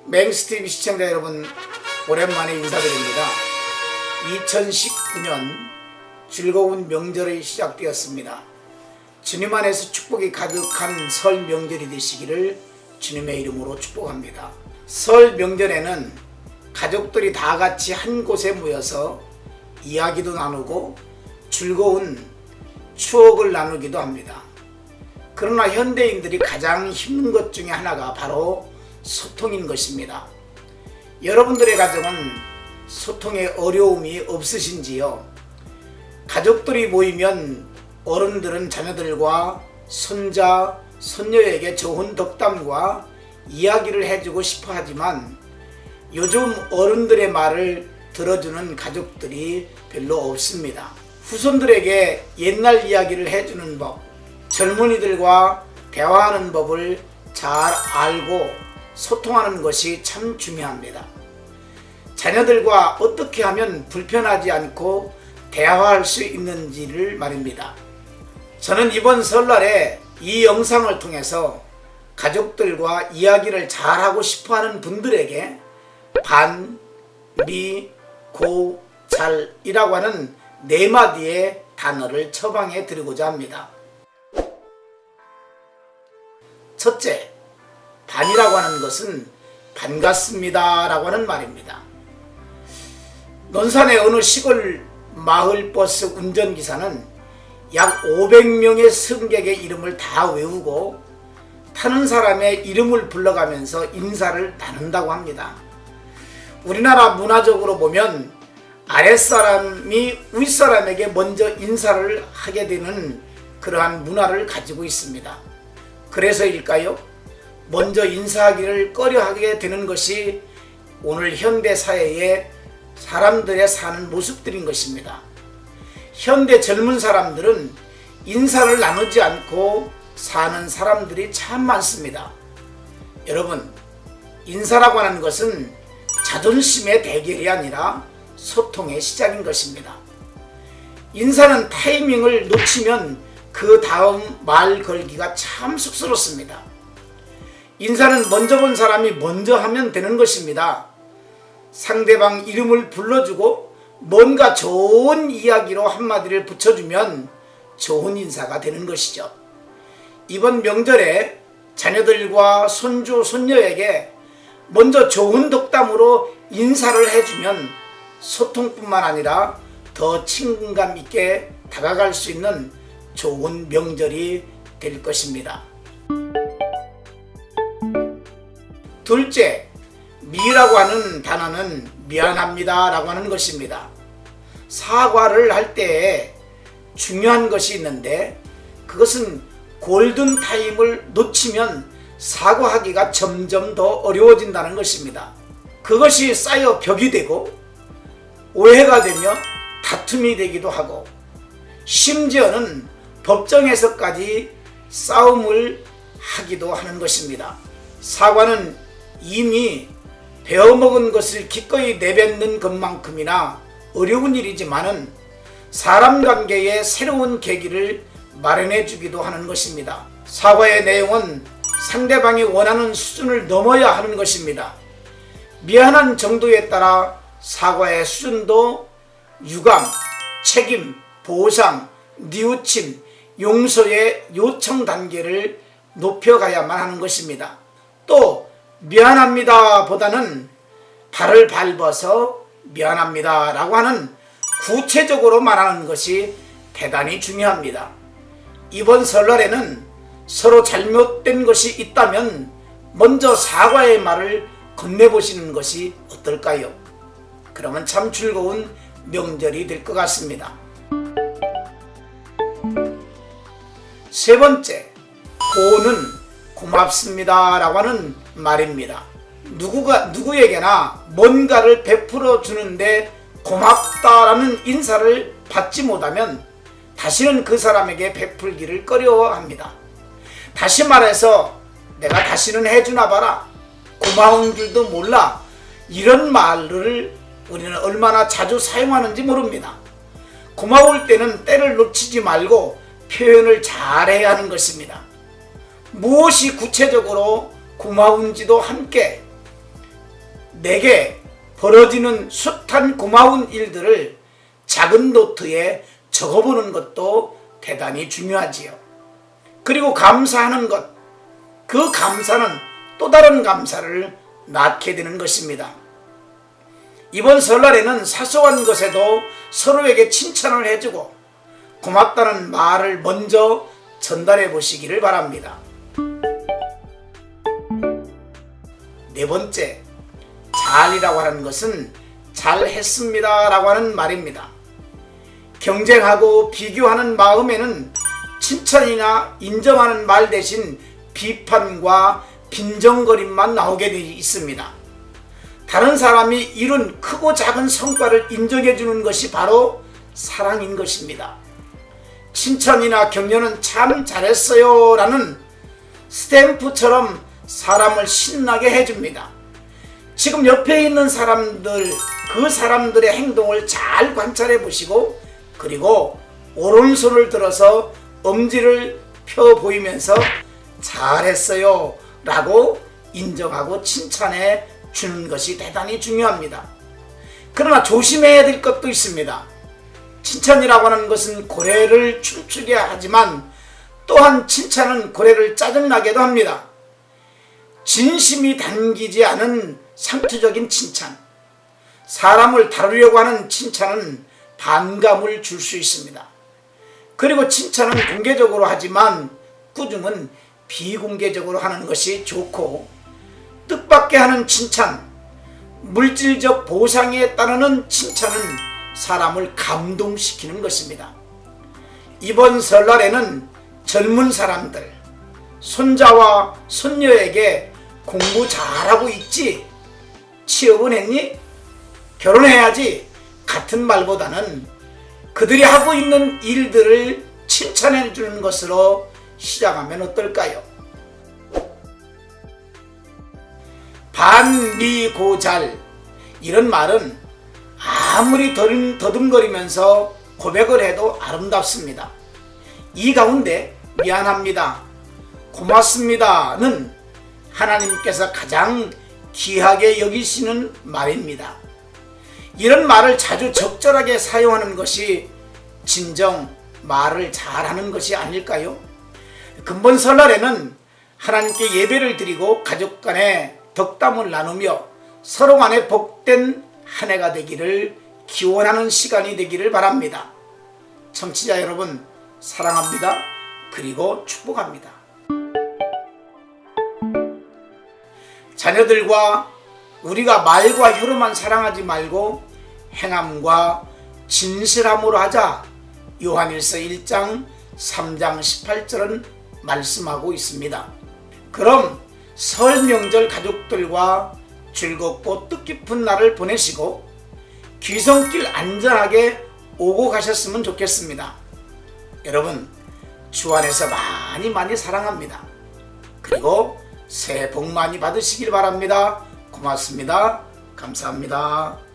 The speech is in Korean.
맹스TV 시청자 여러분, 오랜만에 인사드립니다. 2019년 즐거운 명절이 시작되었습니다. 주님 안에서 축복이 가득한 설 명절이 되시기를 주님의 이름으로 축복합니다. 설 명절에는 가족들이 다 같이 한 곳에 모여서 이야기도 나누고 즐거운 추억을 나누기도 합니다. 그러나 현대인들이 가장 힘든 것 중에 하나가 바로 소통인 것입니다. 여러분들의 가정은 소통에 어려움이 없으신지요? 가족들이 모이면 어른들은 자녀들과 손자, 손녀에게 좋은 덕담과 이야기를 해주고 싶어 하지만 요즘 어른들의 말을 들어주는 가족들이 별로 없습니다. 후손들에게 옛날 이야기를 해주는 법, 젊은이들과 대화하는 법을 잘 알고 소통하는 것이 참 중요합니다. 자녀들과 어떻게 하면 불편하지 않고 대화할 수 있는지를 말입니다. 저는 이번 설날에 이 영상을 통해서 가족들과 이야기를 잘하고 싶어하는 분들에게 반, 미, 고, 잘이라고 하는 4마디의 단어를 처방해 드리고자 합니다. 첫째, 반이라고 하는 것은 반갑습니다 라고 하는 말입니다. 논산의 어느 시골 마을버스 운전기사는 약 500명의 승객의 이름을 다 외우고 타는 사람의 이름을 불러가면서 인사를 나눈다고 합니다. 우리나라 문화적으로 보면 아랫사람이 윗사람에게 먼저 인사를 하게 되는 그러한 문화를 가지고 있습니다. 그래서일까요? 먼저 인사하기를 꺼려하게 되는 것이 오늘 현대 사회의 사람들의 사는 모습들인 것입니다. 현대 젊은 사람들은 인사를 나누지 않고 사는 사람들이 참 많습니다. 여러분, 인사라고 하는 것은 자존심의 대결이 아니라 소통의 시작인 것입니다. 인사는 타이밍을 놓치면 그 다음 말 걸기가 참 쑥스럽습니다. 인사는 먼저 본 사람이 먼저 하면 되는 것입니다. 상대방 이름을 불러주고 뭔가 좋은 이야기로 한마디를 붙여주면 좋은 인사가 되는 것이죠. 이번 명절에 자녀들과 손주, 손녀에게 먼저 좋은 덕담으로 인사를 해주면 소통뿐만 아니라 더 친근감 있게 다가갈 수 있는 좋은 명절이 될 것입니다. 둘째, 미라고 하는 단어는 미안합니다 라고 하는 것입니다. 사과를 할 때 중요한 것이 있는데 그것은 골든타임을 놓치면 사과하기가 점점 더 어려워진다는 것입니다. 그것이 쌓여 벽이 되고 오해가 되며 다툼이 되기도 하고 심지어는 법정에서까지 싸움을 하기도 하는 것입니다. 사과는 이미 배워먹은 것을 기꺼이 내뱉는 것만큼이나 어려운 일이지만은 사람 관계에 새로운 계기를 마련해 주기도 하는 것입니다. 사과의 내용은 상대방이 원하는 수준을 넘어야 하는 것입니다. 미안한 정도에 따라 사과의 수준도 유감, 책임, 보상, 뉘우침, 용서의 요청 단계를 높여가야만 하는 것입니다. 또 미안합니다 보다는 발을 밟아서 미안합니다 라고 하는 구체적으로 말하는 것이 대단히 중요합니다. 이번 설날에는 서로 잘못된 것이 있다면 먼저 사과의 말을 건네보시는 것이 어떨까요? 그러면 참 즐거운 명절이 될 것 같습니다. 세 번째, 고는 고맙습니다 라고 하는 말입니다. 누구에게나 뭔가를 베풀어 주는데 고맙다라는 인사를 받지 못하면 다시는 그 사람에게 베풀기를 꺼려합니다. 다시 말해서 내가 다시는 해주나 봐라, 고마운 줄도 몰라, 이런 말을 우리는 얼마나 자주 사용하는지 모릅니다. 고마울 때는 때를 놓치지 말고 표현을 잘해야 하는 것입니다. 무엇이 구체적으로 고마운지도 함께 내게 벌어지는 숱한 고마운 일들을 작은 노트에 적어보는 것도 대단히 중요하지요. 그리고 감사하는 것, 그 감사는 또 다른 감사를 낳게 되는 것입니다. 이번 설날에는 사소한 것에도 서로에게 칭찬을 해주고 고맙다는 말을 먼저 전달해 보시기를 바랍니다. 네 번째, 잘이라고 하는 것은 잘했습니다 라고 하는 말입니다. 경쟁하고 비교하는 마음에는 칭찬이나 인정하는 말 대신 비판과 빈정거림만 나오게 되어 있습니다. 다른 사람이 이룬 크고 작은 성과를 인정해 주는 것이 바로 사랑인 것입니다. 칭찬이나 격려는 참 잘했어요 라는 스탬프처럼 사람을 신나게 해줍니다. 지금 옆에 있는 사람들, 그 사람들의 행동을 잘 관찰해 보시고 그리고 오른손을 들어서 엄지를 펴 보이면서 잘했어요 라고 인정하고 칭찬해 주는 것이 대단히 중요합니다. 그러나 조심해야 될 것도 있습니다. 칭찬이라고 하는 것은 고래를 춤추게 하지만 또한 칭찬은 고래를 짜증나게도 합니다. 진심이 담기지 않은 상투적인 칭찬, 사람을 다루려고 하는 칭찬은 반감을 줄 수 있습니다. 그리고 칭찬은 공개적으로 하지만 꾸중은 비공개적으로 하는 것이 좋고, 뜻밖의 하는 칭찬, 물질적 보상에 따르는 칭찬은 사람을 감동시키는 것입니다. 이번 설날에는 젊은 사람들, 손자와 손녀에게 공부 잘하고 있지? 취업은 했니? 결혼해야지? 같은 말보다는 그들이 하고 있는 일들을 칭찬해 주는 것으로 시작하면 어떨까요? 반미고잘, 이런 말은 아무리 더듬거리면서 고백을 해도 아름답습니다. 이 가운데 미안합니다, 고맙습니다는 하나님께서 가장 귀하게 여기시는 말입니다. 이런 말을 자주 적절하게 사용하는 것이 진정 말을 잘하는 것이 아닐까요? 금번 설날에는 하나님께 예배를 드리고 가족 간에 덕담을 나누며 서로 간에 복된 한 해가 되기를 기원하는 시간이 되기를 바랍니다. 청취자 여러분, 사랑합니다. 그리고 축복합니다. 자녀들과 우리가 말과 혀로만 사랑하지 말고 행함과 진실함으로 하자, 요한일서 1장 3장 18절은 말씀하고 있습니다. 그럼 설 명절 가족들과 즐겁고 뜻깊은 날을 보내시고 귀성길 안전하게 오고 가셨으면 좋겠습니다. 여러분, 주 안에서 많이 사랑합니다. 그리고 새해 복 많이 받으시길 바랍니다. 고맙습니다. 감사합니다.